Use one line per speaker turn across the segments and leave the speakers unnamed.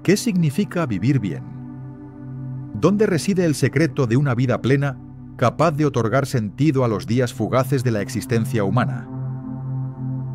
¿Qué significa vivir bien? ¿Dónde reside el secreto de una vida plena capaz de otorgar sentido a los días fugaces de la existencia humana?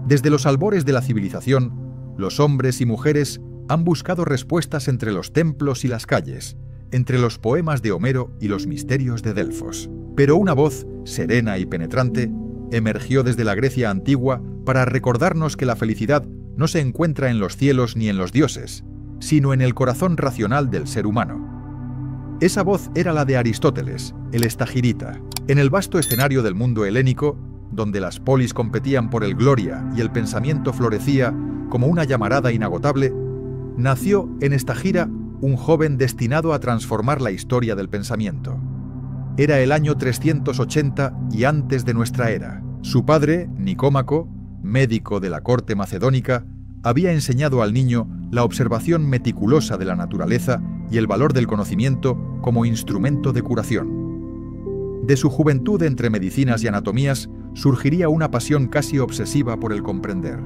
Desde los albores de la civilización, los hombres y mujeres han buscado respuestas entre los templos y las calles, entre los poemas de Homero y los misterios de Delfos. Pero una voz, serena y penetrante, emergió desde la Grecia antigua para recordarnos que la felicidad no se encuentra en los cielos ni en los dioses, sino en el corazón racional del ser humano. Esa voz era la de Aristóteles, el estagirita. En el vasto escenario del mundo helénico, donde las polis competían por el gloria y el pensamiento florecía como una llamarada inagotable, nació en Estagira un joven destinado a transformar la historia del pensamiento. Era el año 380 y antes de nuestra era. Su padre, Nicómaco, médico de la corte macedónica, había enseñado al niño la observación meticulosa de la naturaleza y el valor del conocimiento como instrumento de curación. De su juventud entre medicinas y anatomías surgiría una pasión casi obsesiva por el comprender.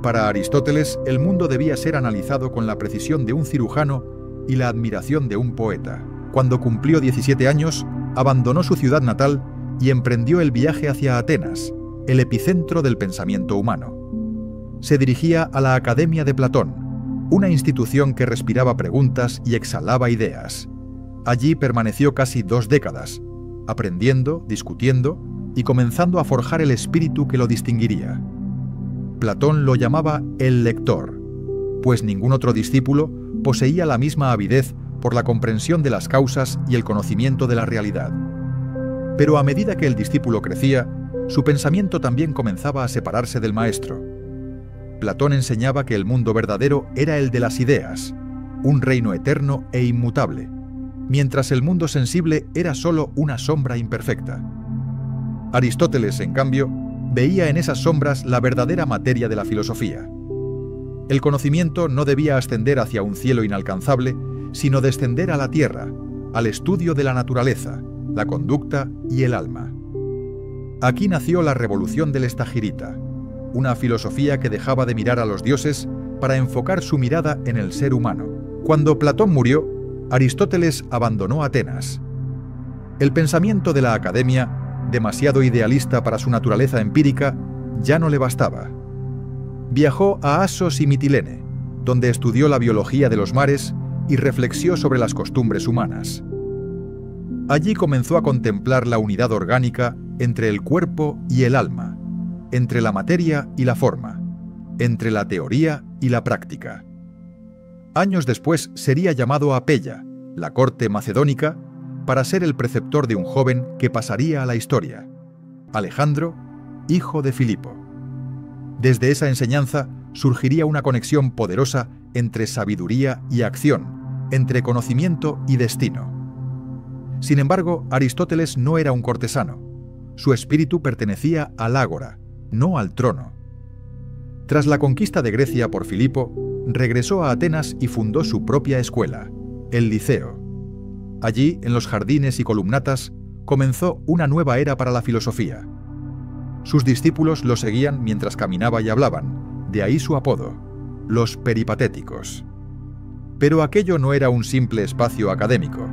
Para Aristóteles, el mundo debía ser analizado con la precisión de un cirujano y la admiración de un poeta. Cuando cumplió 17 años, abandonó su ciudad natal y emprendió el viaje hacia Atenas, el epicentro del pensamiento humano. Se dirigía a la Academia de Platón, una institución que respiraba preguntas y exhalaba ideas. Allí permaneció casi 2 décadas, aprendiendo, discutiendo y comenzando a forjar el espíritu que lo distinguiría. Platón lo llamaba el lector, pues ningún otro discípulo poseía la misma avidez por la comprensión de las causas y el conocimiento de la realidad. Pero a medida que el discípulo crecía, su pensamiento también comenzaba a separarse del maestro. Platón enseñaba que el mundo verdadero era el de las ideas, un reino eterno e inmutable, mientras el mundo sensible era solo una sombra imperfecta. Aristóteles, en cambio, veía en esas sombras la verdadera materia de la filosofía. El conocimiento no debía ascender hacia un cielo inalcanzable, sino descender a la tierra, al estudio de la naturaleza, la conducta y el alma. Aquí nació la revolución del estagirita, una filosofía que dejaba de mirar a los dioses para enfocar su mirada en el ser humano. Cuando Platón murió, Aristóteles abandonó Atenas. El pensamiento de la academia, demasiado idealista para su naturaleza empírica, ya no le bastaba. Viajó a Asos y Mitilene, donde estudió la biología de los mares y reflexió sobre las costumbres humanas. Allí comenzó a contemplar la unidad orgánica entre el cuerpo y el alma, entre la materia y la forma, entre la teoría y la práctica. Años después sería llamado a Pella, la corte macedónica, para ser el preceptor de un joven que pasaría a la historia, Alejandro, hijo de Filipo. Desde esa enseñanza surgiría una conexión poderosa entre sabiduría y acción, entre conocimiento y destino. Sin embargo, Aristóteles no era un cortesano. Su espíritu pertenecía al ágora, no al trono. Tras la conquista de Grecia por Filipo, regresó a Atenas y fundó su propia escuela, el Liceo. Allí, en los jardines y columnatas, comenzó una nueva era para la filosofía. Sus discípulos lo seguían mientras caminaba y hablaban, de ahí su apodo, los peripatéticos. Pero aquello no era un simple espacio académico,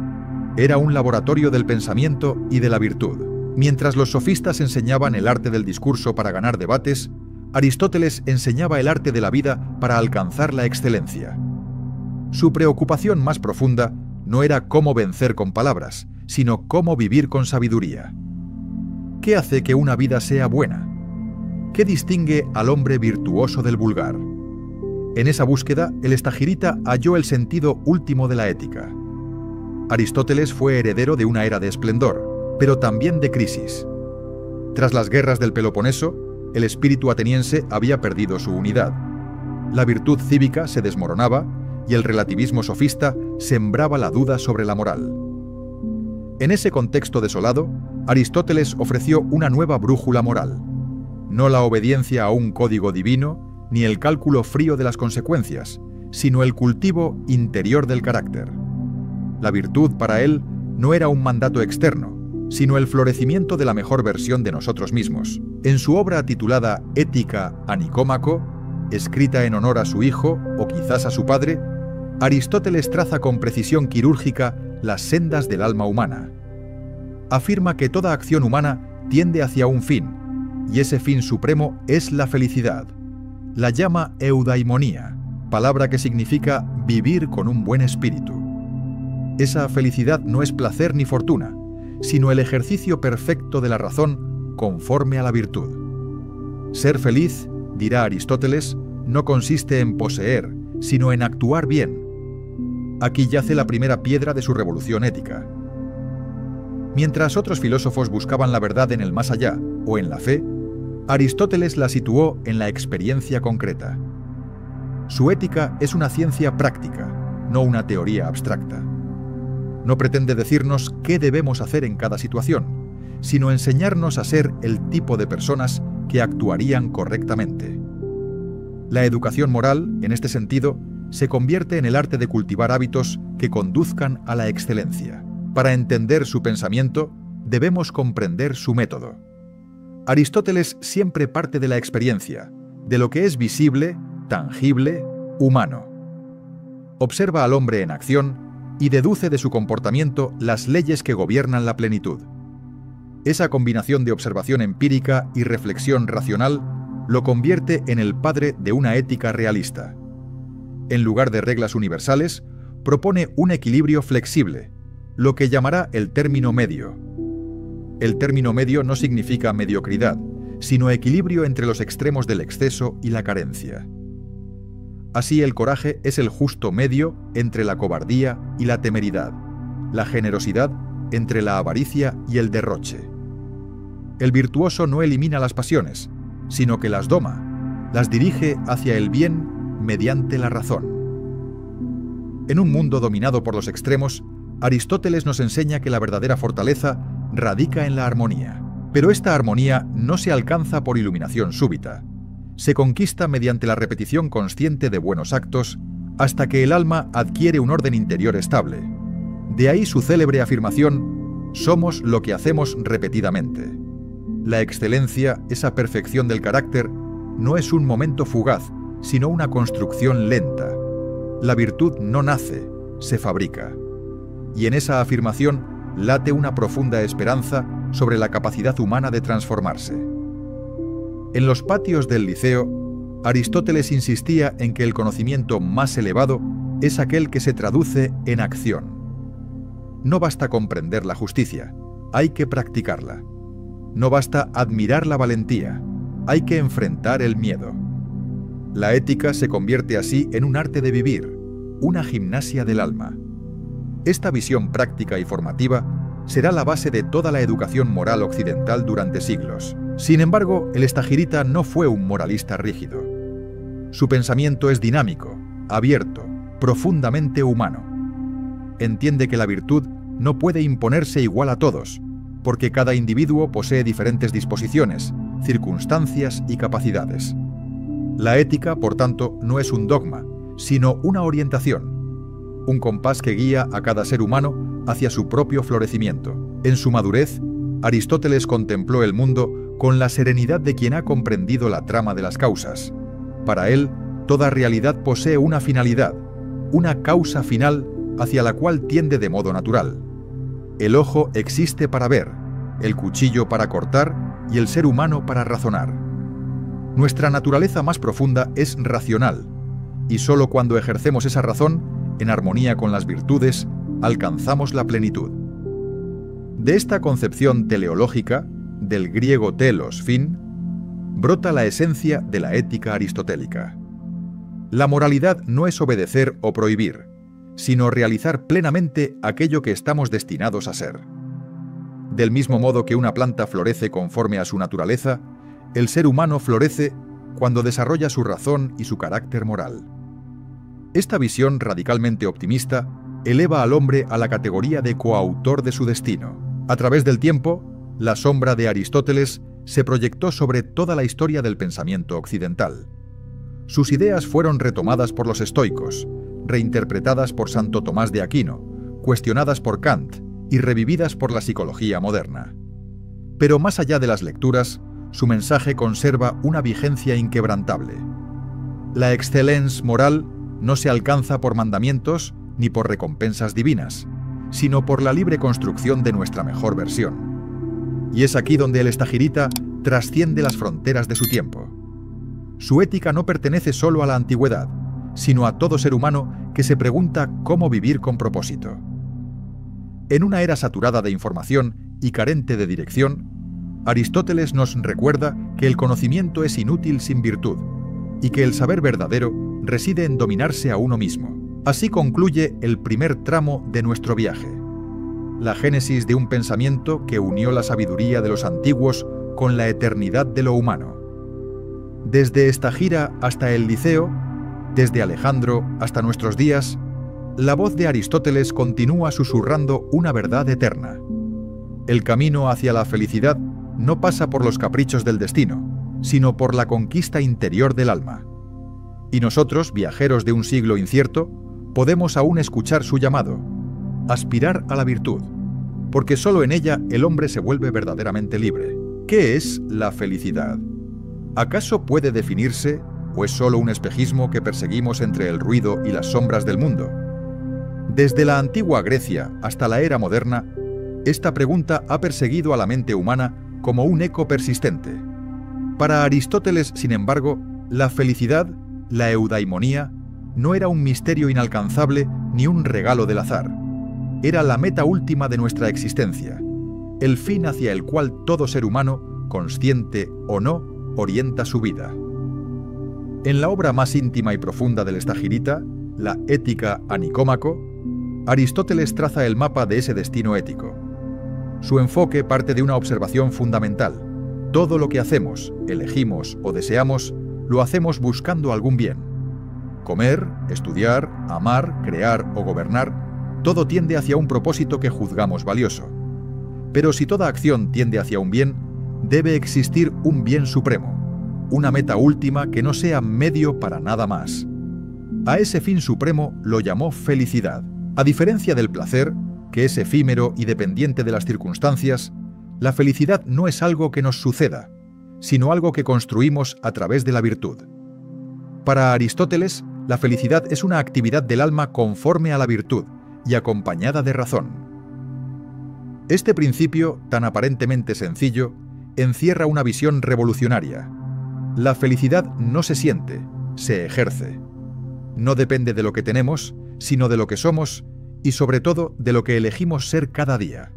era un laboratorio del pensamiento y de la virtud. Mientras los sofistas enseñaban el arte del discurso para ganar debates, Aristóteles enseñaba el arte de la vida para alcanzar la excelencia. Su preocupación más profunda no era cómo vencer con palabras, sino cómo vivir con sabiduría. ¿Qué hace que una vida sea buena? ¿Qué distingue al hombre virtuoso del vulgar? En esa búsqueda, el estagirita halló el sentido último de la ética. Aristóteles fue heredero de una era de esplendor, pero también de crisis. Tras las guerras del Peloponeso, el espíritu ateniense había perdido su unidad. La virtud cívica se desmoronaba y el relativismo sofista sembraba la duda sobre la moral. En ese contexto desolado, Aristóteles ofreció una nueva brújula moral. No la obediencia a un código divino, ni el cálculo frío de las consecuencias, sino el cultivo interior del carácter. La virtud para él no era un mandato externo, sino el florecimiento de la mejor versión de nosotros mismos. En su obra titulada Ética a Nicómaco, escrita en honor a su hijo o quizás a su padre, Aristóteles traza con precisión quirúrgica las sendas del alma humana. Afirma que toda acción humana tiende hacia un fin, y ese fin supremo es la felicidad. La llama eudaimonía, palabra que significa vivir con un buen espíritu. Esa felicidad no es placer ni fortuna, sino el ejercicio perfecto de la razón conforme a la virtud. Ser feliz, dirá Aristóteles, no consiste en poseer, sino en actuar bien. Aquí yace la primera piedra de su revolución ética. Mientras otros filósofos buscaban la verdad en el más allá o en la fe, Aristóteles la situó en la experiencia concreta. Su ética es una ciencia práctica, no una teoría abstracta. No pretende decirnos qué debemos hacer en cada situación, sino enseñarnos a ser el tipo de personas que actuarían correctamente. La educación moral, en este sentido, se convierte en el arte de cultivar hábitos que conduzcan a la excelencia. Para entender su pensamiento, debemos comprender su método. Aristóteles siempre parte de la experiencia, de lo que es visible, tangible, humano. Observa al hombre en acción y deduce de su comportamiento las leyes que gobiernan la plenitud. Esa combinación de observación empírica y reflexión racional lo convierte en el padre de una ética realista. En lugar de reglas universales, propone un equilibrio flexible, lo que llamará el término medio. El término medio no significa mediocridad, sino equilibrio entre los extremos del exceso y la carencia. Así, el coraje es el justo medio entre la cobardía y la temeridad, la generosidad entre la avaricia y el derroche. El virtuoso no elimina las pasiones, sino que las doma, las dirige hacia el bien mediante la razón. En un mundo dominado por los extremos, Aristóteles nos enseña que la verdadera fortaleza radica en la armonía. Pero esta armonía no se alcanza por iluminación súbita. Se conquista mediante la repetición consciente de buenos actos hasta que el alma adquiere un orden interior estable. De ahí su célebre afirmación: somos lo que hacemos repetidamente. La excelencia, esa perfección del carácter, no es un momento fugaz, sino una construcción lenta. La virtud no nace, se fabrica. Y en esa afirmación late una profunda esperanza sobre la capacidad humana de transformarse. En los patios del Liceo, Aristóteles insistía en que el conocimiento más elevado es aquel que se traduce en acción. No basta comprender la justicia, hay que practicarla. No basta admirar la valentía, hay que enfrentar el miedo. La ética se convierte así en un arte de vivir, una gimnasia del alma. Esta visión práctica y formativa será la base de toda la educación moral occidental durante siglos. Sin embargo, el estagirita no fue un moralista rígido. Su pensamiento es dinámico, abierto, profundamente humano. Entiende que la virtud no puede imponerse igual a todos, porque cada individuo posee diferentes disposiciones, circunstancias y capacidades. La ética, por tanto, no es un dogma, sino una orientación, un compás que guía a cada ser humano hacia su propio florecimiento. En su madurez, Aristóteles contempló el mundo con la serenidad de quien ha comprendido la trama de las causas. Para él, toda realidad posee una finalidad, una causa final hacia la cual tiende de modo natural. El ojo existe para ver, el cuchillo para cortar y el ser humano para razonar. Nuestra naturaleza más profunda es racional, y solo cuando ejercemos esa razón, en armonía con las virtudes, alcanzamos la plenitud. De esta concepción teleológica, del griego telos, fin, brota la esencia de la ética aristotélica. La moralidad no es obedecer o prohibir, sino realizar plenamente aquello que estamos destinados a ser. Del mismo modo que una planta florece conforme a su naturaleza, el ser humano florece cuando desarrolla su razón y su carácter moral. Esta visión radicalmente optimista eleva al hombre a la categoría de coautor de su destino. A través del tiempo, la sombra de Aristóteles se proyectó sobre toda la historia del pensamiento occidental. Sus ideas fueron retomadas por los estoicos, reinterpretadas por Santo Tomás de Aquino, cuestionadas por Kant y revividas por la psicología moderna. Pero más allá de las lecturas, su mensaje conserva una vigencia inquebrantable. La excelencia moral no se alcanza por mandamientos ni por recompensas divinas, sino por la libre construcción de nuestra mejor versión. Y es aquí donde el estagirita trasciende las fronteras de su tiempo. Su ética no pertenece solo a la antigüedad, sino a todo ser humano que se pregunta cómo vivir con propósito. En una era saturada de información y carente de dirección, Aristóteles nos recuerda que el conocimiento es inútil sin virtud y que el saber verdadero reside en dominarse a uno mismo. Así concluye el primer tramo de nuestro viaje, la génesis de un pensamiento que unió la sabiduría de los antiguos con la eternidad de lo humano. Desde Estagira hasta el Liceo, desde Alejandro hasta nuestros días, la voz de Aristóteles continúa susurrando una verdad eterna. El camino hacia la felicidad no pasa por los caprichos del destino, sino por la conquista interior del alma. Y nosotros, viajeros de un siglo incierto, podemos aún escuchar su llamado, aspirar a la virtud, porque solo en ella el hombre se vuelve verdaderamente libre. ¿Qué es la felicidad? ¿Acaso puede definirse o es solo un espejismo que perseguimos entre el ruido y las sombras del mundo? Desde la antigua Grecia hasta la era moderna, esta pregunta ha perseguido a la mente humana como un eco persistente. Para Aristóteles, sin embargo, la felicidad, la eudaimonía, no era un misterio inalcanzable ni un regalo del azar. Era la meta última de nuestra existencia, el fin hacia el cual todo ser humano, consciente o no, orienta su vida. En la obra más íntima y profunda del estagirita, la Ética a Nicómaco, Aristóteles traza el mapa de ese destino ético. Su enfoque parte de una observación fundamental. Todo lo que hacemos, elegimos o deseamos, lo hacemos buscando algún bien. Comer, estudiar, amar, crear o gobernar, todo tiende hacia un propósito que juzgamos valioso. Pero si toda acción tiende hacia un bien, debe existir un bien supremo, una meta última que no sea medio para nada más. A ese fin supremo lo llamó felicidad. A diferencia del placer, que es efímero y dependiente de las circunstancias, la felicidad no es algo que nos suceda, sino algo que construimos a través de la virtud. Para Aristóteles, la felicidad es una actividad del alma conforme a la virtud y acompañada de razón. Este principio, tan aparentemente sencillo, encierra una visión revolucionaria. La felicidad no se siente, se ejerce. No depende de lo que tenemos, sino de lo que somos y sobre todo de lo que elegimos ser cada día.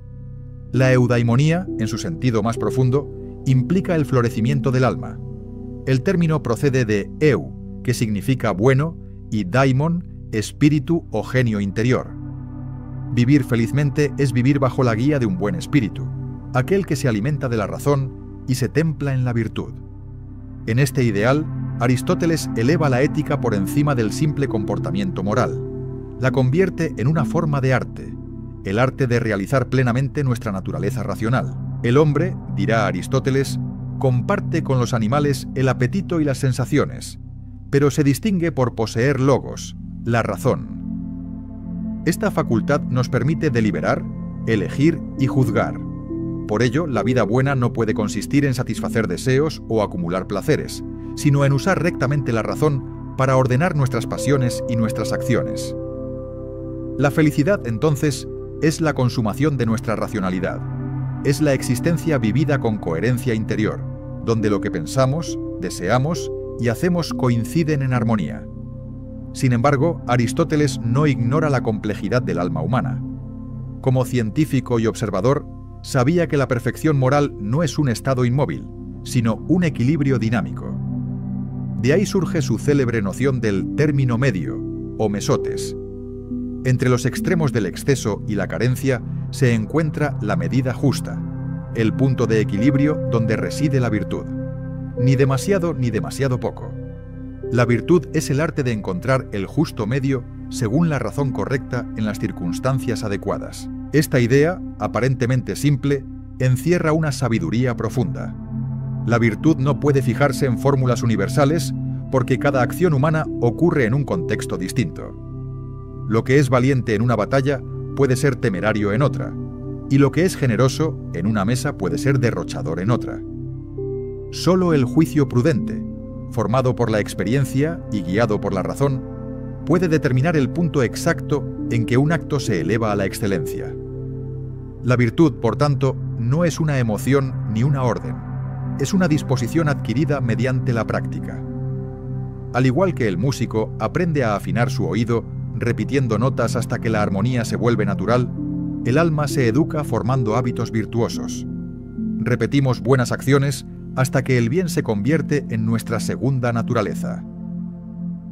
La eudaimonía, en su sentido más profundo, implica el florecimiento del alma. El término procede de eu, que significa bueno, y daimon, espíritu o genio interior. Vivir felizmente es vivir bajo la guía de un buen espíritu, aquel que se alimenta de la razón y se templa en la virtud. En este ideal, Aristóteles eleva la ética por encima del simple comportamiento moral. La convierte en una forma de arte, el arte de realizar plenamente nuestra naturaleza racional. El hombre, dirá Aristóteles, comparte con los animales el apetito y las sensaciones, pero se distingue por poseer logos, la razón. Esta facultad nos permite deliberar, elegir y juzgar. Por ello, la vida buena no puede consistir en satisfacer deseos o acumular placeres, sino en usar rectamente la razón para ordenar nuestras pasiones y nuestras acciones. La felicidad, entonces, es la consumación de nuestra racionalidad. Es la existencia vivida con coherencia interior, donde lo que pensamos, deseamos y hacemos coinciden en armonía. Sin embargo, Aristóteles no ignora la complejidad del alma humana. Como científico y observador, sabía que la perfección moral no es un estado inmóvil, sino un equilibrio dinámico. De ahí surge su célebre noción del término medio, o mesotes. Entre los extremos del exceso y la carencia se encuentra la medida justa, el punto de equilibrio donde reside la virtud. Ni demasiado ni demasiado poco. La virtud es el arte de encontrar el justo medio según la razón correcta en las circunstancias adecuadas. Esta idea, aparentemente simple, encierra una sabiduría profunda. La virtud no puede fijarse en fórmulas universales porque cada acción humana ocurre en un contexto distinto. Lo que es valiente en una batalla puede ser temerario en otra, y lo que es generoso en una mesa puede ser derrochador en otra. Solo el juicio prudente, formado por la experiencia y guiado por la razón, puede determinar el punto exacto en que un acto se eleva a la excelencia. La virtud, por tanto, no es una emoción ni una orden, es una disposición adquirida mediante la práctica. Al igual que el músico aprende a afinar su oído, repitiendo notas hasta que la armonía se vuelve natural, el alma se educa formando hábitos virtuosos. Repetimos buenas acciones hasta que el bien se convierte en nuestra segunda naturaleza.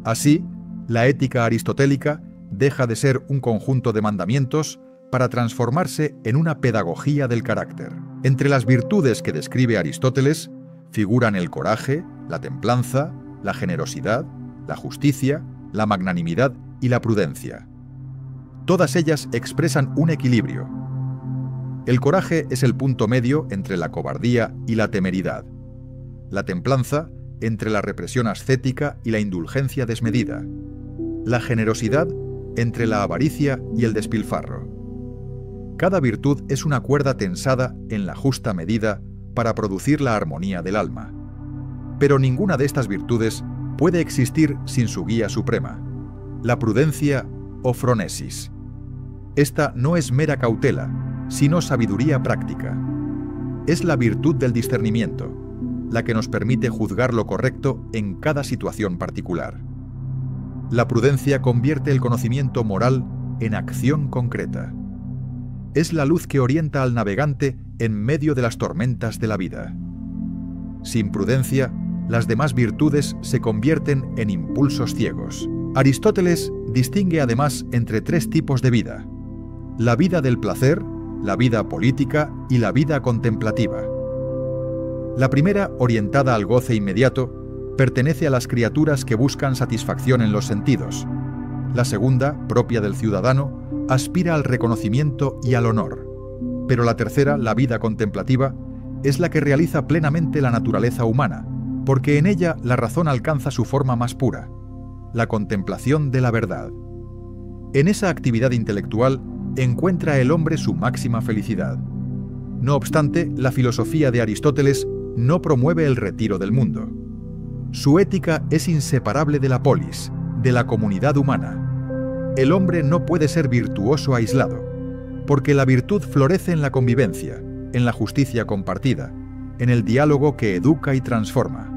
Así, la ética aristotélica deja de ser un conjunto de mandamientos para transformarse en una pedagogía del carácter. Entre las virtudes que describe Aristóteles figuran el coraje, la templanza, la generosidad, la justicia, la magnanimidad y la prudencia. Todas ellas expresan un equilibrio. El coraje es el punto medio entre la cobardía y la temeridad. La templanza entre la represión ascética y la indulgencia desmedida. La generosidad entre la avaricia y el despilfarro. Cada virtud es una cuerda tensada en la justa medida para producir la armonía del alma. Pero ninguna de estas virtudes puede existir sin su guía suprema, la prudencia o phronesis. Esta no es mera cautela, sino sabiduría práctica. Es la virtud del discernimiento, la que nos permite juzgar lo correcto en cada situación particular. La prudencia convierte el conocimiento moral en acción concreta. Es la luz que orienta al navegante en medio de las tormentas de la vida. Sin prudencia, las demás virtudes se convierten en impulsos ciegos. Aristóteles distingue además entre tres tipos de vida: la vida del placer, la vida política y la vida contemplativa. La primera, orientada al goce inmediato, pertenece a las criaturas que buscan satisfacción en los sentidos. La segunda, propia del ciudadano, aspira al reconocimiento y al honor. Pero la tercera, la vida contemplativa, es la que realiza plenamente la naturaleza humana, porque en ella la razón alcanza su forma más pura, la contemplación de la verdad. En esa actividad intelectual encuentra el hombre su máxima felicidad. No obstante, la filosofía de Aristóteles no promueve el retiro del mundo. Su ética es inseparable de la polis, de la comunidad humana. El hombre no puede ser virtuoso aislado, porque la virtud florece en la convivencia, en la justicia compartida, en el diálogo que educa y transforma.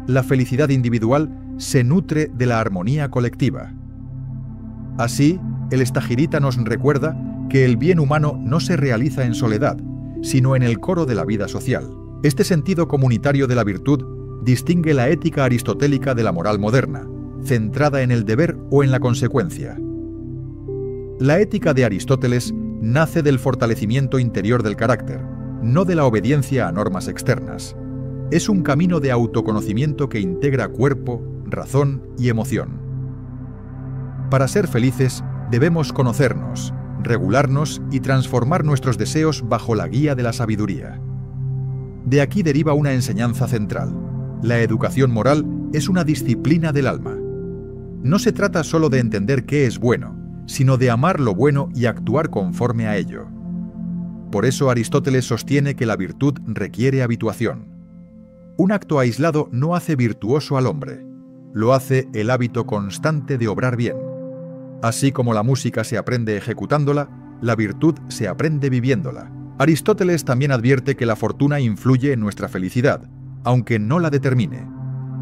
La felicidad individual se nutre de la armonía colectiva. Así, el Estagirita nos recuerda que el bien humano no se realiza en soledad, sino en el coro de la vida social. Este sentido comunitario de la virtud distingue la ética aristotélica de la moral moderna, centrada en el deber o en la consecuencia. La ética de Aristóteles nace del fortalecimiento interior del carácter, no de la obediencia a normas externas. Es un camino de autoconocimiento que integra cuerpo, razón y emoción. Para ser felices, debemos conocernos, regularnos y transformar nuestros deseos bajo la guía de la sabiduría. De aquí deriva una enseñanza central. La educación moral es una disciplina del alma. No se trata solo de entender qué es bueno, sino de amar lo bueno y actuar conforme a ello. Por eso Aristóteles sostiene que la virtud requiere habituación. Un acto aislado no hace virtuoso al hombre, lo hace el hábito constante de obrar bien. Así como la música se aprende ejecutándola, la virtud se aprende viviéndola. Aristóteles también advierte que la fortuna influye en nuestra felicidad, aunque no la determine.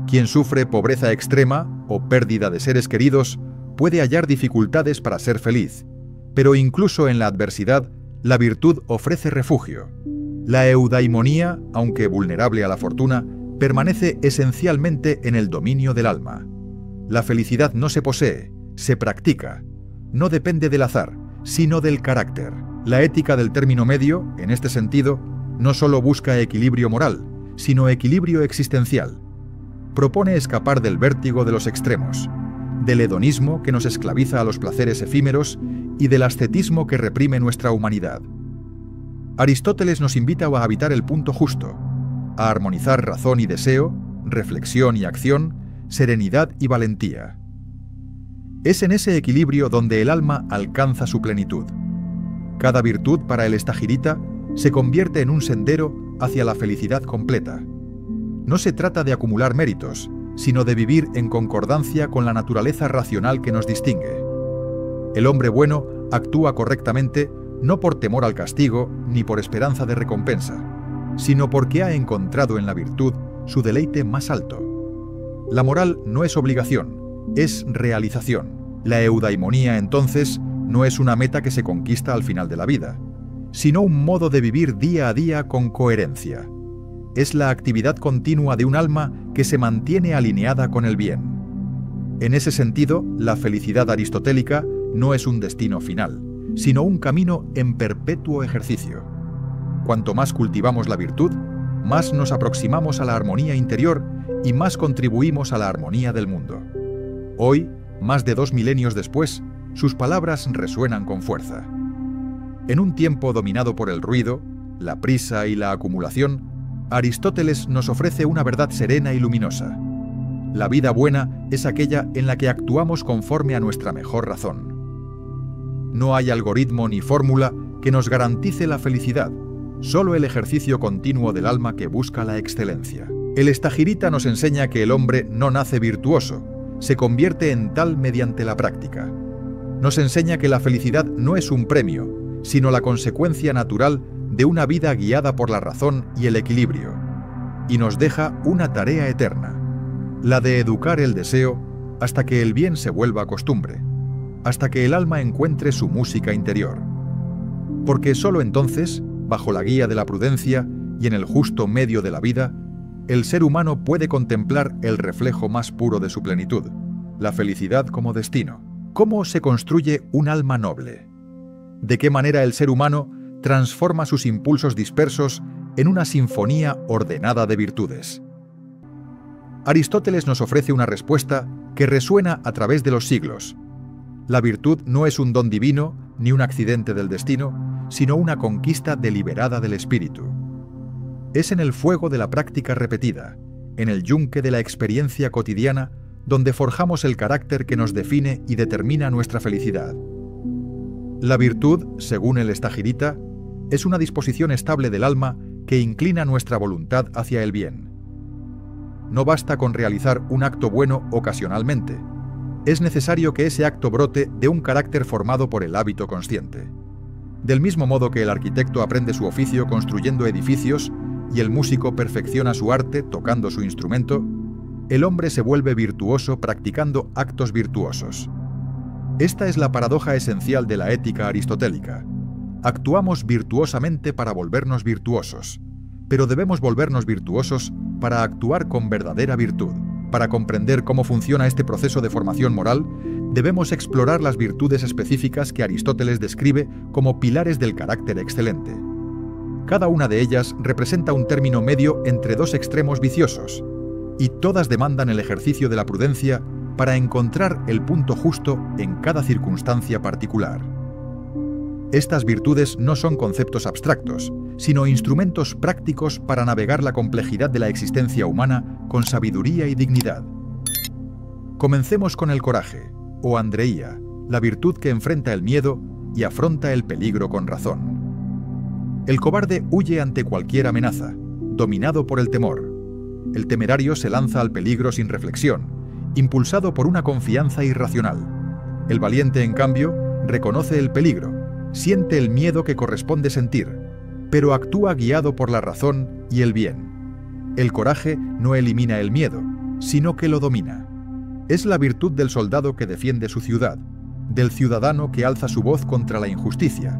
Quien sufre pobreza extrema o pérdida de seres queridos puede hallar dificultades para ser feliz, pero incluso en la adversidad, la virtud ofrece refugio. La eudaimonía, aunque vulnerable a la fortuna, permanece esencialmente en el dominio del alma. La felicidad no se posee, se practica. No depende del azar, sino del carácter. La ética del término medio, en este sentido, no solo busca equilibrio moral, sino equilibrio existencial. Propone escapar del vértigo de los extremos, del hedonismo que nos esclaviza a los placeres efímeros y del ascetismo que reprime nuestra humanidad. Aristóteles nos invita a habitar el punto justo, a armonizar razón y deseo, reflexión y acción, serenidad y valentía. Es en ese equilibrio donde el alma alcanza su plenitud. Cada virtud para el Estagirita se convierte en un sendero hacia la felicidad completa. No se trata de acumular méritos, sino de vivir en concordancia con la naturaleza racional que nos distingue. El hombre bueno actúa correctamente no por temor al castigo ni por esperanza de recompensa, sino porque ha encontrado en la virtud su deleite más alto. La moral no es obligación, es realización. La eudaimonía, entonces, no es una meta que se conquista al final de la vida, sino un modo de vivir día a día con coherencia. Es la actividad continua de un alma que se mantiene alineada con el bien. En ese sentido, la felicidad aristotélica no es un destino final, sino un camino en perpetuo ejercicio. Cuanto más cultivamos la virtud, más nos aproximamos a la armonía interior y más contribuimos a la armonía del mundo. Hoy, más de 2 milenios después, sus palabras resuenan con fuerza. En un tiempo dominado por el ruido, la prisa y la acumulación, Aristóteles nos ofrece una verdad serena y luminosa. La vida buena es aquella en la que actuamos conforme a nuestra mejor razón. No hay algoritmo ni fórmula que nos garantice la felicidad, solo el ejercicio continuo del alma que busca la excelencia. El estagirita nos enseña que el hombre no nace virtuoso, se convierte en tal mediante la práctica. Nos enseña que la felicidad no es un premio, sino la consecuencia natural de una vida guiada por la razón y el equilibrio, y nos deja una tarea eterna, la de educar el deseo hasta que el bien se vuelva costumbre, hasta que el alma encuentre su música interior. Porque sólo entonces, bajo la guía de la prudencia y en el justo medio de la vida, el ser humano puede contemplar el reflejo más puro de su plenitud, la felicidad como destino. ¿Cómo se construye un alma noble? ¿De qué manera el ser humano transforma sus impulsos dispersos en una sinfonía ordenada de virtudes? Aristóteles nos ofrece una respuesta que resuena a través de los siglos. La virtud no es un don divino ni un accidente del destino, sino una conquista deliberada del espíritu. Es en el fuego de la práctica repetida, en el yunque de la experiencia cotidiana, donde forjamos el carácter que nos define y determina nuestra felicidad. La virtud, según el estagirita, es una disposición estable del alma que inclina nuestra voluntad hacia el bien. No basta con realizar un acto bueno ocasionalmente. Es necesario que ese acto brote de un carácter formado por el hábito consciente. Del mismo modo que el arquitecto aprende su oficio construyendo edificios y el músico perfecciona su arte tocando su instrumento, el hombre se vuelve virtuoso practicando actos virtuosos. Esta es la paradoja esencial de la ética aristotélica. Actuamos virtuosamente para volvernos virtuosos, pero debemos volvernos virtuosos para actuar con verdadera virtud. Para comprender cómo funciona este proceso de formación moral, debemos explorar las virtudes específicas que Aristóteles describe como pilares del carácter excelente. Cada una de ellas representa un término medio entre dos extremos viciosos, y todas demandan el ejercicio de la prudencia para encontrar el punto justo en cada circunstancia particular. Estas virtudes no son conceptos abstractos, sino instrumentos prácticos para navegar la complejidad de la existencia humana con sabiduría y dignidad. Comencemos con el coraje, o andreía, la virtud que enfrenta el miedo y afronta el peligro con razón. El cobarde huye ante cualquier amenaza, dominado por el temor. El temerario se lanza al peligro sin reflexión, impulsado por una confianza irracional. El valiente, en cambio, reconoce el peligro, siente el miedo que corresponde sentir, pero actúa guiado por la razón y el bien. El coraje no elimina el miedo, sino que lo domina. Es la virtud del soldado que defiende su ciudad, del ciudadano que alza su voz contra la injusticia,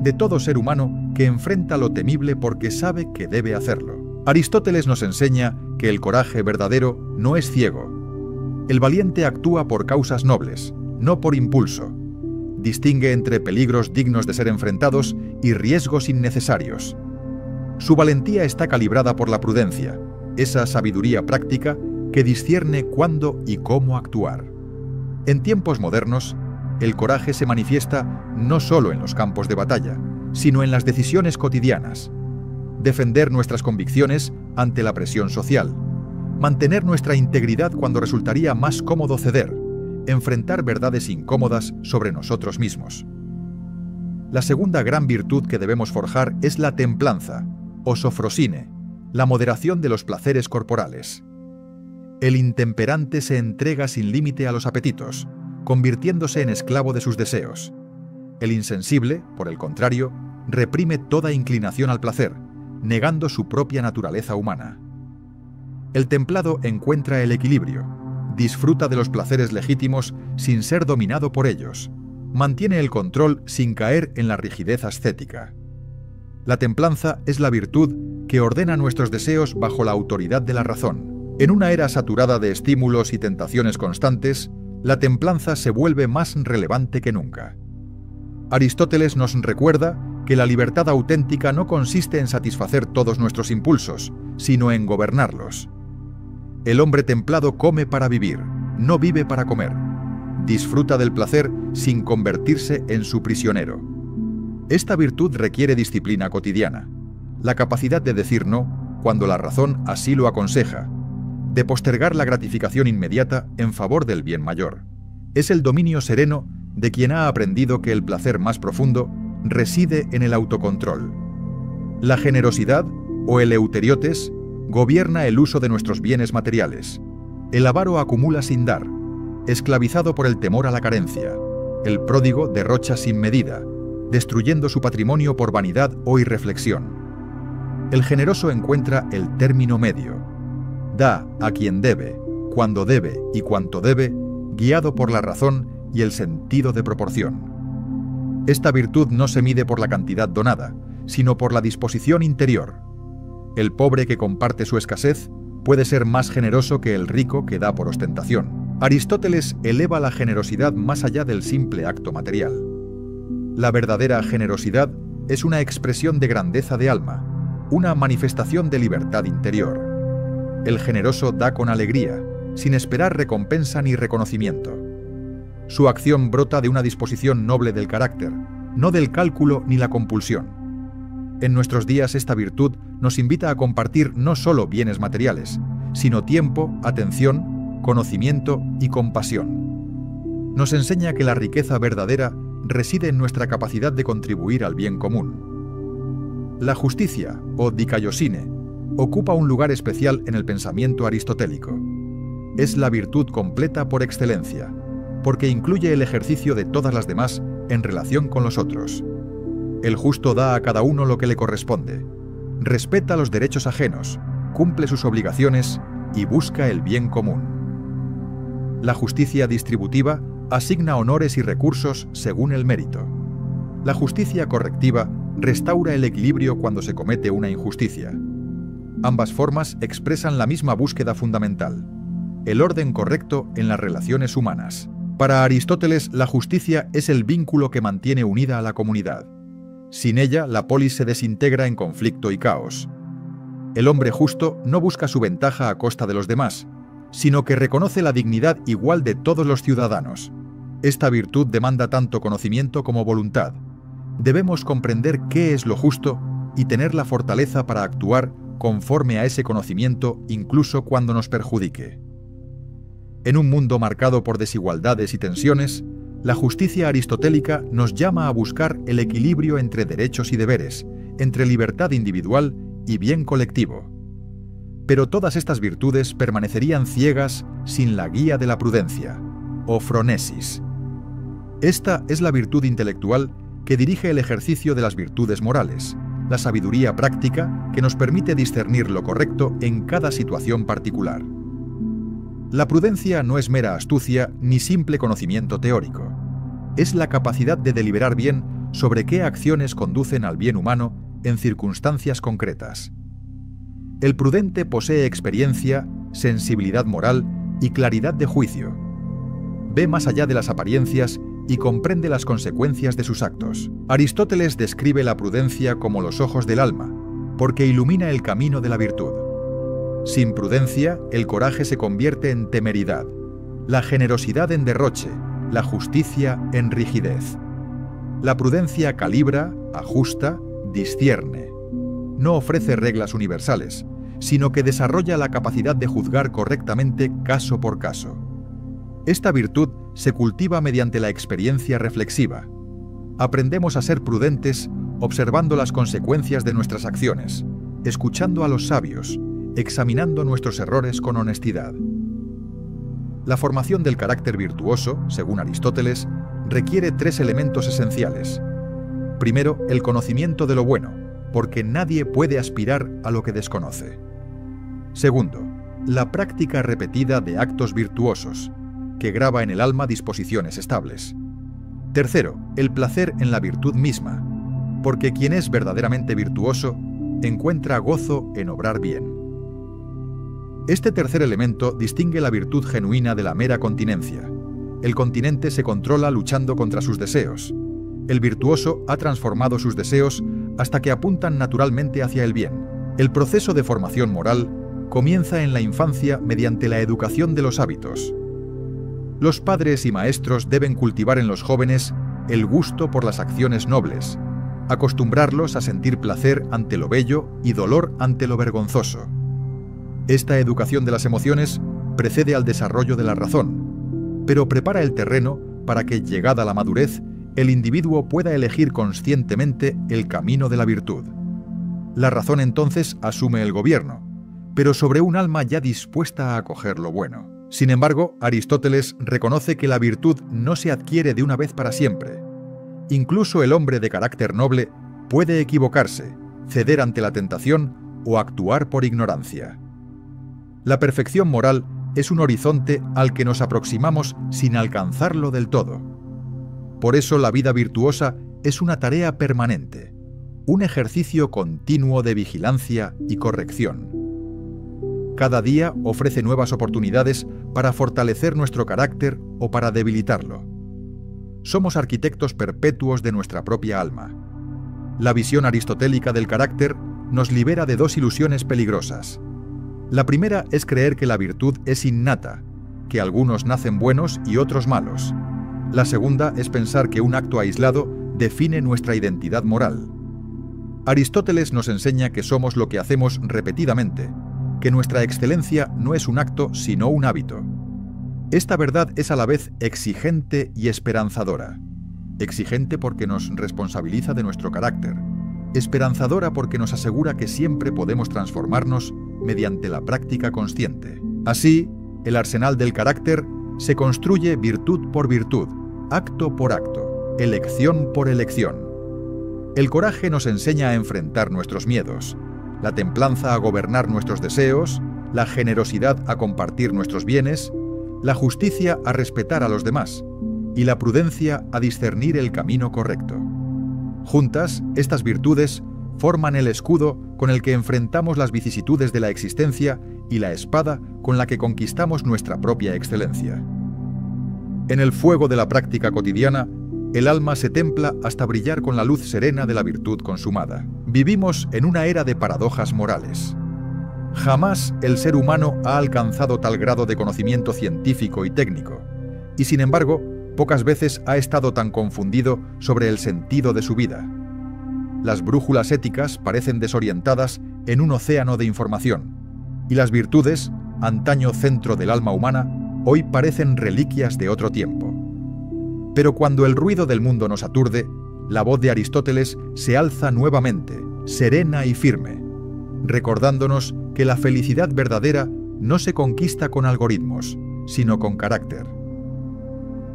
de todo ser humano que enfrenta lo temible porque sabe que debe hacerlo. Aristóteles nos enseña que el coraje verdadero no es ciego. El valiente actúa por causas nobles, no por impulso. Distingue entre peligros dignos de ser enfrentados y riesgos innecesarios. Su valentía está calibrada por la prudencia, esa sabiduría práctica que discierne cuándo y cómo actuar. En tiempos modernos, el coraje se manifiesta no solo en los campos de batalla, sino en las decisiones cotidianas. Defender nuestras convicciones ante la presión social, mantener nuestra integridad cuando resultaría más cómodo ceder, enfrentar verdades incómodas sobre nosotros mismos. La segunda gran virtud que debemos forjar es la templanza, o sofrosine, la moderación de los placeres corporales. El intemperante se entrega sin límite a los apetitos, convirtiéndose en esclavo de sus deseos. El insensible, por el contrario, reprime toda inclinación al placer, negando su propia naturaleza humana. El templado encuentra el equilibrio, disfruta de los placeres legítimos sin ser dominado por ellos, mantiene el control sin caer en la rigidez ascética. La templanza es la virtud que ordena nuestros deseos bajo la autoridad de la razón. En una era saturada de estímulos y tentaciones constantes, la templanza se vuelve más relevante que nunca. Aristóteles nos recuerda que la libertad auténtica no consiste en satisfacer todos nuestros impulsos, sino en gobernarlos. El hombre templado come para vivir, no vive para comer. Disfruta del placer sin convertirse en su prisionero. Esta virtud requiere disciplina cotidiana, la capacidad de decir no cuando la razón así lo aconseja, de postergar la gratificación inmediata en favor del bien mayor. Es el dominio sereno de quien ha aprendido que el placer más profundo reside en el autocontrol. La generosidad, o el euteriotes, gobierna el uso de nuestros bienes materiales. El avaro acumula sin dar, esclavizado por el temor a la carencia. El pródigo derrocha sin medida, destruyendo su patrimonio por vanidad o irreflexión. El generoso encuentra el término medio. Da a quien debe, cuando debe y cuanto debe, guiado por la razón y el sentido de proporción. Esta virtud no se mide por la cantidad donada, sino por la disposición interior. El pobre que comparte su escasez puede ser más generoso que el rico que da por ostentación. Aristóteles eleva la generosidad más allá del simple acto material. La verdadera generosidad es una expresión de grandeza de alma, una manifestación de libertad interior. El generoso da con alegría, sin esperar recompensa ni reconocimiento. Su acción brota de una disposición noble del carácter, no del cálculo ni la compulsión. En nuestros días esta virtud nos invita a compartir no solo bienes materiales, sino tiempo, atención, conocimiento y compasión. Nos enseña que la riqueza verdadera reside en nuestra capacidad de contribuir al bien común. La justicia, o dikaiosine, ocupa un lugar especial en el pensamiento aristotélico. Es la virtud completa por excelencia, porque incluye el ejercicio de todas las demás en relación con los otros. El justo da a cada uno lo que le corresponde, respeta los derechos ajenos, cumple sus obligaciones y busca el bien común. La justicia distributiva asigna honores y recursos según el mérito. La justicia correctiva restaura el equilibrio cuando se comete una injusticia. Ambas formas expresan la misma búsqueda fundamental, el orden correcto en las relaciones humanas. Para Aristóteles, la justicia es el vínculo que mantiene unida a la comunidad. Sin ella, la polis se desintegra en conflicto y caos. El hombre justo no busca su ventaja a costa de los demás, sino que reconoce la dignidad igual de todos los ciudadanos. Esta virtud demanda tanto conocimiento como voluntad. Debemos comprender qué es lo justo y tener la fortaleza para actuar conforme a ese conocimiento incluso cuando nos perjudique. En un mundo marcado por desigualdades y tensiones, la justicia aristotélica nos llama a buscar el equilibrio entre derechos y deberes, entre libertad individual y bien colectivo. Pero todas estas virtudes permanecerían ciegas sin la guía de la prudencia, o phronesis. Esta es la virtud intelectual que dirige el ejercicio de las virtudes morales, la sabiduría práctica que nos permite discernir lo correcto en cada situación particular. La prudencia no es mera astucia ni simple conocimiento teórico. Es la capacidad de deliberar bien sobre qué acciones conducen al bien humano en circunstancias concretas. El prudente posee experiencia, sensibilidad moral y claridad de juicio. Ve más allá de las apariencias y comprende las consecuencias de sus actos. Aristóteles describe la prudencia como los ojos del alma, porque ilumina el camino de la virtud. Sin prudencia, el coraje se convierte en temeridad, la generosidad en derroche, la justicia en rigidez. La prudencia calibra, ajusta, discierne. No ofrece reglas universales, sino que desarrolla la capacidad de juzgar correctamente caso por caso. Esta virtud se cultiva mediante la experiencia reflexiva. Aprendemos a ser prudentes observando las consecuencias de nuestras acciones, escuchando a los sabios, examinando nuestros errores con honestidad. La formación del carácter virtuoso, según Aristóteles, requiere 3 elementos esenciales. Primero, el conocimiento de lo bueno, porque nadie puede aspirar a lo que desconoce. Segundo, la práctica repetida de actos virtuosos, que graba en el alma disposiciones estables. Tercero, el placer en la virtud misma, porque quien es verdaderamente virtuoso encuentra gozo en obrar bien. Este tercer elemento distingue la virtud genuina de la mera continencia. El continente se controla luchando contra sus deseos. El virtuoso ha transformado sus deseos hasta que apuntan naturalmente hacia el bien. El proceso de formación moral comienza en la infancia mediante la educación de los hábitos. Los padres y maestros deben cultivar en los jóvenes el gusto por las acciones nobles, acostumbrarlos a sentir placer ante lo bello y dolor ante lo vergonzoso. Esta educación de las emociones precede al desarrollo de la razón, pero prepara el terreno para que, llegada la madurez, el individuo pueda elegir conscientemente el camino de la virtud. La razón entonces asume el gobierno, pero sobre un alma ya dispuesta a acoger lo bueno. Sin embargo, Aristóteles reconoce que la virtud no se adquiere de una vez para siempre. Incluso el hombre de carácter noble puede equivocarse, ceder ante la tentación o actuar por ignorancia. La perfección moral es un horizonte al que nos aproximamos sin alcanzarlo del todo. Por eso la vida virtuosa es una tarea permanente, un ejercicio continuo de vigilancia y corrección. Cada día ofrece nuevas oportunidades para fortalecer nuestro carácter o para debilitarlo. Somos arquitectos perpetuos de nuestra propia alma. La visión aristotélica del carácter nos libera de 2 ilusiones peligrosas. La primera es creer que la virtud es innata, que algunos nacen buenos y otros malos. La segunda es pensar que un acto aislado define nuestra identidad moral. Aristóteles nos enseña que somos lo que hacemos repetidamente, que nuestra excelencia no es un acto sino un hábito. Esta verdad es a la vez exigente y esperanzadora. Exigente porque nos responsabiliza de nuestro carácter. Esperanzadora porque nos asegura que siempre podemos transformarnos mediante la práctica consciente. Así, el arsenal del carácter se construye virtud por virtud, acto por acto, elección por elección. El coraje nos enseña a enfrentar nuestros miedos, la templanza a gobernar nuestros deseos, la generosidad a compartir nuestros bienes, la justicia a respetar a los demás y la prudencia a discernir el camino correcto. Juntas, estas virtudes forman el escudo con el que enfrentamos las vicisitudes de la existencia y la espada con la que conquistamos nuestra propia excelencia. En el fuego de la práctica cotidiana, el alma se templa hasta brillar con la luz serena de la virtud consumada. Vivimos en una era de paradojas morales. Jamás el ser humano ha alcanzado tal grado de conocimiento científico y técnico, y sin embargo, pocas veces ha estado tan confundido sobre el sentido de su vida. Las brújulas éticas parecen desorientadas en un océano de información, y las virtudes, antaño centro del alma humana, hoy parecen reliquias de otro tiempo. Pero cuando el ruido del mundo nos aturde, la voz de Aristóteles se alza nuevamente, serena y firme, recordándonos que la felicidad verdadera no se conquista con algoritmos, sino con carácter.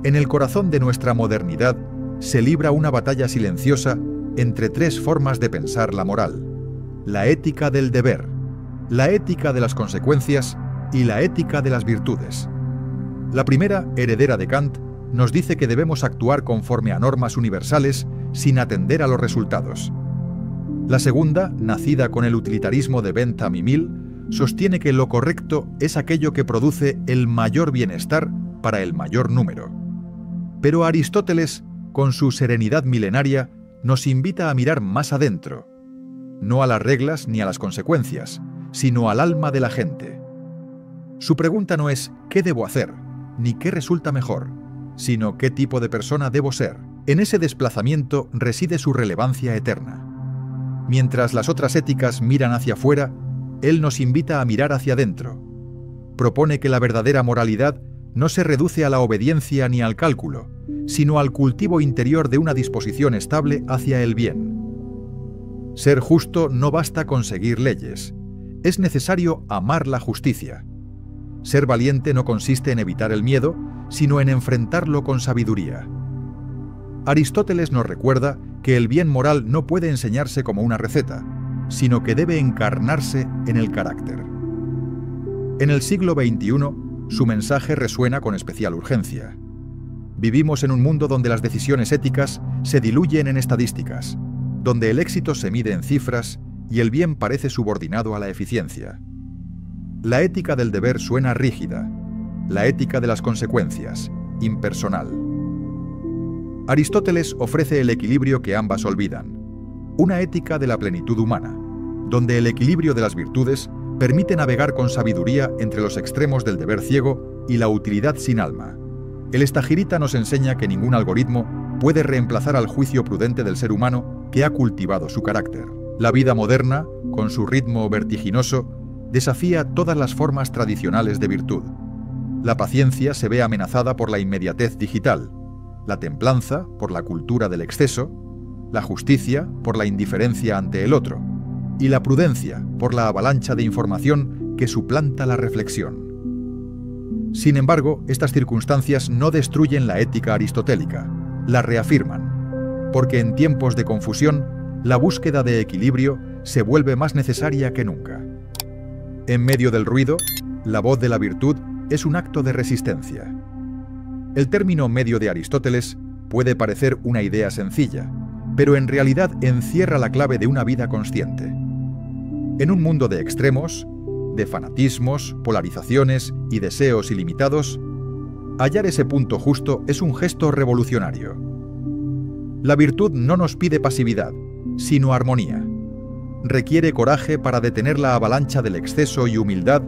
En el corazón de nuestra modernidad se libra una batalla silenciosa entre 3 formas de pensar la moral: la ética del deber, la ética de las consecuencias y la ética de las virtudes. La primera, heredera de Kant, nos dice que debemos actuar conforme a normas universales sin atender a los resultados. La segunda, nacida con el utilitarismo de Bentham y Mill, sostiene que lo correcto es aquello que produce el mayor bienestar para el mayor número. Pero Aristóteles, con su serenidad milenaria, nos invita a mirar más adentro, no a las reglas ni a las consecuencias, sino al alma de la gente. Su pregunta no es ¿qué debo hacer?, ni qué resulta mejor, sino qué tipo de persona debo ser. En ese desplazamiento reside su relevancia eterna. Mientras las otras éticas miran hacia afuera, él nos invita a mirar hacia adentro. Propone que la verdadera moralidad no se reduce a la obediencia ni al cálculo, sino al cultivo interior de una disposición estable hacia el bien. Ser justo no basta con seguir leyes, es necesario amar la justicia. Ser valiente no consiste en evitar el miedo, sino en enfrentarlo con sabiduría. Aristóteles nos recuerda que el bien moral no puede enseñarse como una receta, sino que debe encarnarse en el carácter. En el siglo XXI, su mensaje resuena con especial urgencia. Vivimos en un mundo donde las decisiones éticas se diluyen en estadísticas, donde el éxito se mide en cifras y el bien parece subordinado a la eficiencia. La ética del deber suena rígida, la ética de las consecuencias, impersonal. Aristóteles ofrece el equilibrio que ambas olvidan, una ética de la plenitud humana, donde el equilibrio de las virtudes permite navegar con sabiduría entre los extremos del deber ciego y la utilidad sin alma. El Estagirita nos enseña que ningún algoritmo puede reemplazar al juicio prudente del ser humano que ha cultivado su carácter. La vida moderna, con su ritmo vertiginoso, desafía todas las formas tradicionales de virtud. La paciencia se ve amenazada por la inmediatez digital, la templanza por la cultura del exceso, la justicia por la indiferencia ante el otro, y la prudencia por la avalancha de información que suplanta la reflexión. Sin embargo, estas circunstancias no destruyen la ética aristotélica, la reafirman, porque en tiempos de confusión, la búsqueda de equilibrio se vuelve más necesaria que nunca. En medio del ruido, la voz de la virtud es un acto de resistencia. El término medio de Aristóteles puede parecer una idea sencilla, pero en realidad encierra la clave de una vida consciente. En un mundo de extremos, de fanatismos, polarizaciones y deseos ilimitados, hallar ese punto justo es un gesto revolucionario. La virtud no nos pide pasividad, sino armonía. Requiere coraje para detener la avalancha del exceso y humildad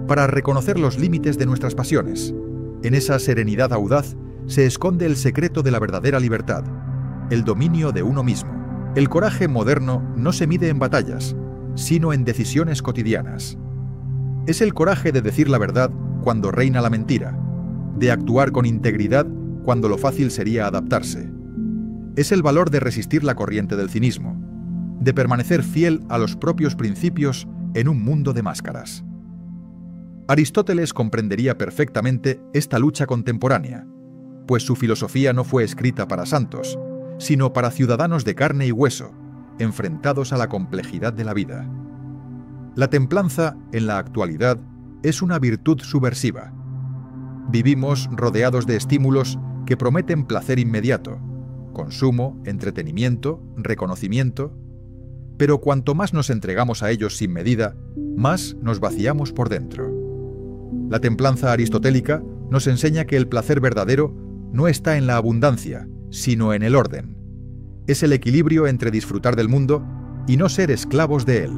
para reconocer los límites de nuestras pasiones. En esa serenidad audaz se esconde el secreto de la verdadera libertad, el dominio de uno mismo. El coraje moderno no se mide en batallas, sino en decisiones cotidianas. Es el coraje de decir la verdad cuando reina la mentira, de actuar con integridad cuando lo fácil sería adaptarse. Es el valor de resistir la corriente del cinismo, de permanecer fiel a los propios principios en un mundo de máscaras. Aristóteles comprendería perfectamente esta lucha contemporánea, pues su filosofía no fue escrita para santos, sino para ciudadanos de carne y hueso, enfrentados a la complejidad de la vida. La templanza, en la actualidad, es una virtud subversiva. Vivimos rodeados de estímulos que prometen placer inmediato, consumo, entretenimiento, reconocimiento, pero cuanto más nos entregamos a ellos sin medida, más nos vaciamos por dentro. La templanza aristotélica nos enseña que el placer verdadero no está en la abundancia, sino en el orden. Es el equilibrio entre disfrutar del mundo y no ser esclavos de él.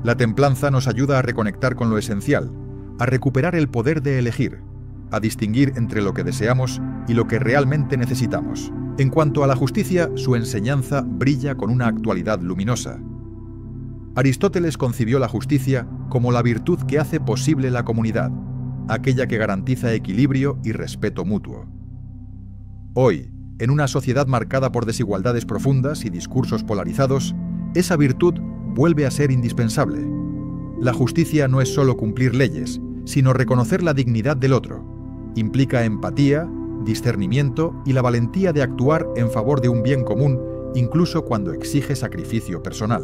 La templanza nos ayuda a reconectar con lo esencial, a recuperar el poder de elegir, a distinguir entre lo que deseamos y lo que realmente necesitamos. En cuanto a la justicia, su enseñanza brilla con una actualidad luminosa. Aristóteles concibió la justicia como la virtud que hace posible la comunidad, aquella que garantiza equilibrio y respeto mutuo. Hoy, en una sociedad marcada por desigualdades profundas y discursos polarizados, esa virtud vuelve a ser indispensable. La justicia no es solo cumplir leyes, sino reconocer la dignidad del otro. Implica empatía, discernimiento y la valentía de actuar en favor de un bien común, incluso cuando exige sacrificio personal.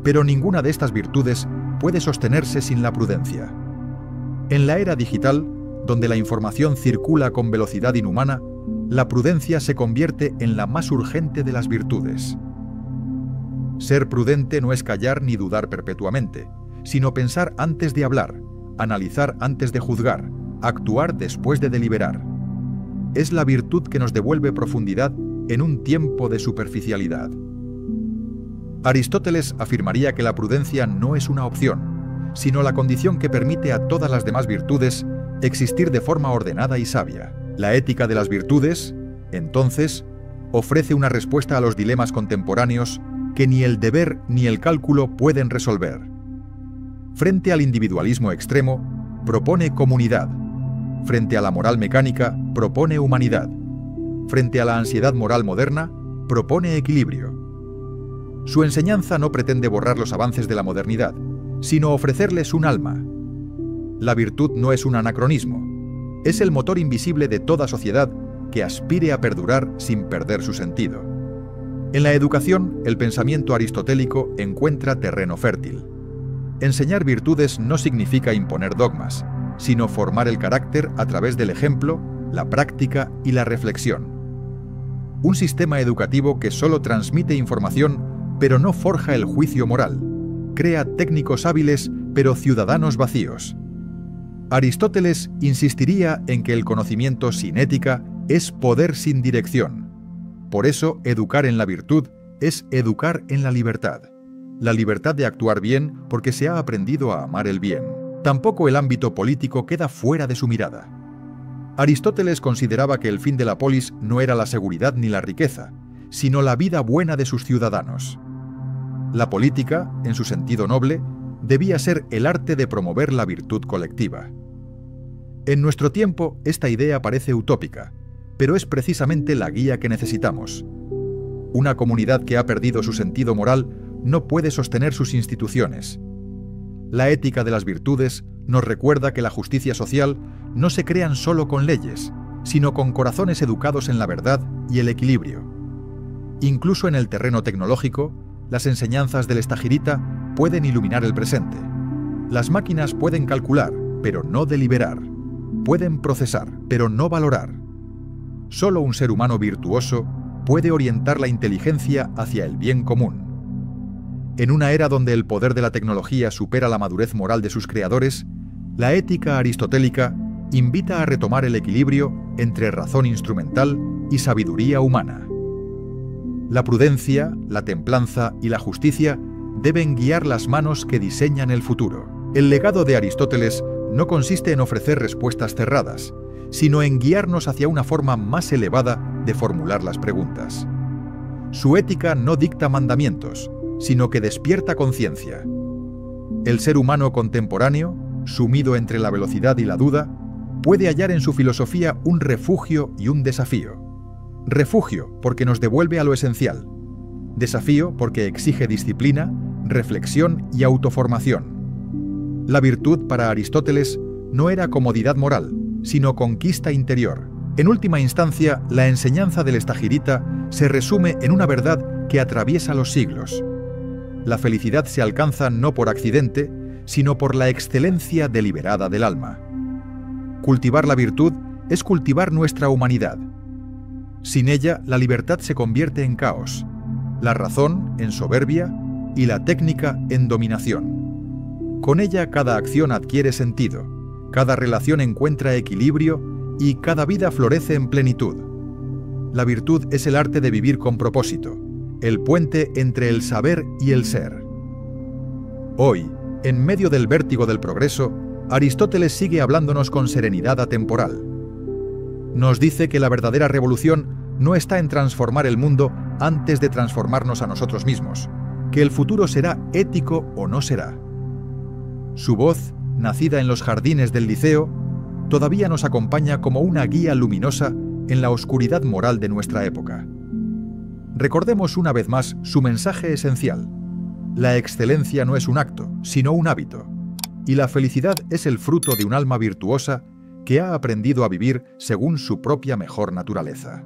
Pero ninguna de estas virtudes puede sostenerse sin la prudencia. En la era digital, donde la información circula con velocidad inhumana, la prudencia se convierte en la más urgente de las virtudes. Ser prudente no es callar ni dudar perpetuamente, sino pensar antes de hablar, analizar antes de juzgar, actuar después de deliberar. Es la virtud que nos devuelve profundidad en un tiempo de superficialidad. Aristóteles afirmaría que la prudencia no es una opción, sino la condición que permite a todas las demás virtudes existir de forma ordenada y sabia. La ética de las virtudes, entonces, ofrece una respuesta a los dilemas contemporáneos que ni el deber ni el cálculo pueden resolver. Frente al individualismo extremo, propone comunidad. Frente a la moral mecánica, propone humanidad. Frente a la ansiedad moral moderna, propone equilibrio. Su enseñanza no pretende borrar los avances de la modernidad, sino ofrecerles un alma. La virtud no es un anacronismo. Es el motor invisible de toda sociedad que aspire a perdurar sin perder su sentido. En la educación, el pensamiento aristotélico encuentra terreno fértil. Enseñar virtudes no significa imponer dogmas, sino formar el carácter a través del ejemplo, la práctica y la reflexión. Un sistema educativo que solo transmite información, pero no forja el juicio moral, crea técnicos hábiles, pero ciudadanos vacíos. Aristóteles insistiría en que el conocimiento sin ética es poder sin dirección. Por eso, educar en la virtud es educar en la libertad de actuar bien porque se ha aprendido a amar el bien. Tampoco el ámbito político queda fuera de su mirada. Aristóteles consideraba que el fin de la polis no era la seguridad ni la riqueza, sino la vida buena de sus ciudadanos. La política, en su sentido noble, debía ser el arte de promover la virtud colectiva. En nuestro tiempo, esta idea parece utópica, pero es precisamente la guía que necesitamos. Una comunidad que ha perdido su sentido moral no puede sostener sus instituciones. La ética de las virtudes nos recuerda que la justicia social no se crean solo con leyes, sino con corazones educados en la verdad y el equilibrio. Incluso en el terreno tecnológico, las enseñanzas del Estagirita pueden iluminar el presente. Las máquinas pueden calcular, pero no deliberar. Pueden procesar, pero no valorar. Solo un ser humano virtuoso puede orientar la inteligencia hacia el bien común. En una era donde el poder de la tecnología supera la madurez moral de sus creadores, la ética aristotélica invita a retomar el equilibrio entre razón instrumental y sabiduría humana. La prudencia, la templanza y la justicia deben guiar las manos que diseñan el futuro. El legado de Aristóteles no consiste en ofrecer respuestas cerradas, sino en guiarnos hacia una forma más elevada de formular las preguntas. Su ética no dicta mandamientos, sino que despierta conciencia. El ser humano contemporáneo, sumido entre la velocidad y la duda, puede hallar en su filosofía un refugio y un desafío. Refugio porque nos devuelve a lo esencial. Desafío porque exige disciplina, reflexión y autoformación. La virtud para Aristóteles no era comodidad moral, sino conquista interior. En última instancia, la enseñanza del Estagirita se resume en una verdad que atraviesa los siglos. La felicidad se alcanza no por accidente, sino por la excelencia deliberada del alma. Cultivar la virtud es cultivar nuestra humanidad. Sin ella, la libertad se convierte en caos, la razón en soberbia y la técnica en dominación. Con ella cada acción adquiere sentido, cada relación encuentra equilibrio y cada vida florece en plenitud. La virtud es el arte de vivir con propósito, el puente entre el saber y el ser. Hoy, en medio del vértigo del progreso, Aristóteles sigue hablándonos con serenidad atemporal. Nos dice que la verdadera revolución no está en transformar el mundo antes de transformarnos a nosotros mismos, que el futuro será ético o no será. Su voz, nacida en los jardines del Liceo, todavía nos acompaña como una guía luminosa en la oscuridad moral de nuestra época. Recordemos una vez más su mensaje esencial. La excelencia no es un acto, sino un hábito, y la felicidad es el fruto de un alma virtuosa que ha aprendido a vivir según su propia mejor naturaleza.